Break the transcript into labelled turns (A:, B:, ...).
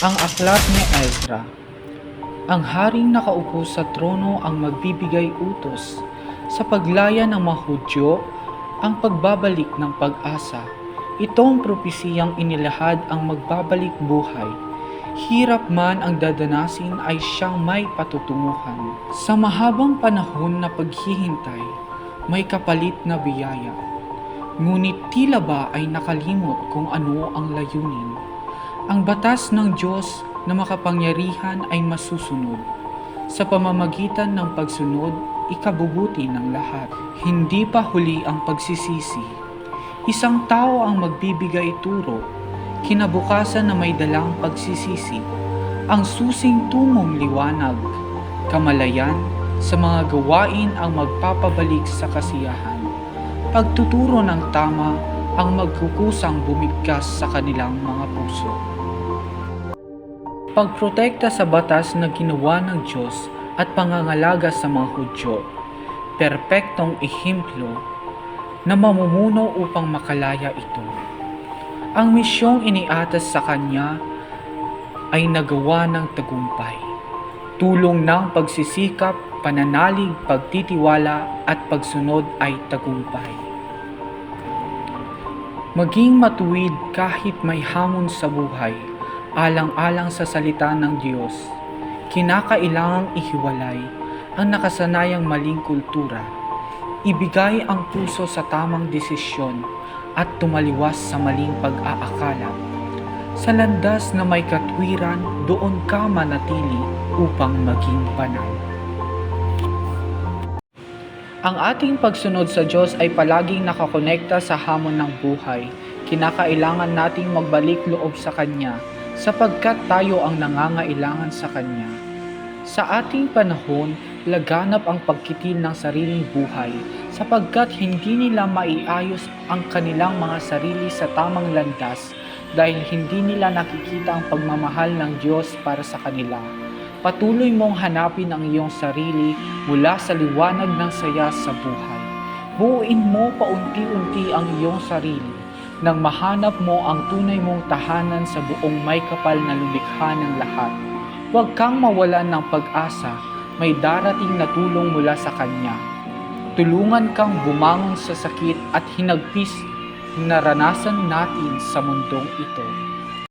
A: Ang aklat ni Ezra. Ang haring nakaupo sa trono ang magbibigay utos sa paglaya ng mga Hudyo, ang pagbabalik ng pag-asa. Itong propesiyang inilahad ang magbabalik buhay. Hirap man ang dadanasin ay siyang may patutunguhan. Sa mahabang panahon na paghihintay, may kapalit na biyaya. Ngunit tila ba ay nakalimot kung ano ang layunin. Ang batas ng Diyos na makapangyarihan ay masusunod. Sa pamamagitan ng pagsunod, ikabubuti ng lahat. Hindi pa huli ang pagsisisi. Isang tao ang magbibigay turo, kinabukasan na may dalang pagsisisi. Ang susing tungong liwanag, kamalayan, sa mga gawain ang magpapabalik sa kasiyahan. Pagtuturo ng tama ang magkukusang bumigkas sa kanilang mga puso. Pagprotekta sa batas na ginawa ng Diyos at pangangalaga sa mga Hudyo, perpektong ehemplo na mamumuno upang makalaya ito. Ang misyong iniatas sa Kanya ay nagawa ng tagumpay. Tulong ng pagsisikap, pananalig, pagtitiwala at pagsunod ay tagumpay. Maging matuwid kahit may hamon sa buhay, alang-alang sa salita ng Diyos. Kinakailangang ihiwalay ang nakasanayang maling kultura, ibigay ang puso sa tamang desisyon at tumaliwas sa maling pag-aakala. Sa landas na may katwiran, doon ka manatili upang maging banal. Ang ating pagsunod sa Diyos ay palaging nakakonekta sa hamon ng buhay. Kinakailangan nating magbalik loob sa Kanya sapagkat tayo ang nangangailangan sa Kanya. Sa ating panahon, laganap ang pagkitil ng sariling buhay sapagkat hindi nila maiayos ang kanilang mga sarili sa tamang landas dahil hindi nila nakikita ang pagmamahal ng Diyos para sa kanila. Patuloy mong hanapin ang iyong sarili mula sa liwanag ng saya sa buhay. Buuin mo paunti-unti ang iyong sarili nang mahanap mo ang tunay mong tahanan sa buong may kapal na lumikha ng lahat. Huwag kang mawalan ng pag-asa, may darating na tulong mula sa Kanya. Tulungan kang bumangon sa sakit at hinagpis na naranasan natin sa mundong ito.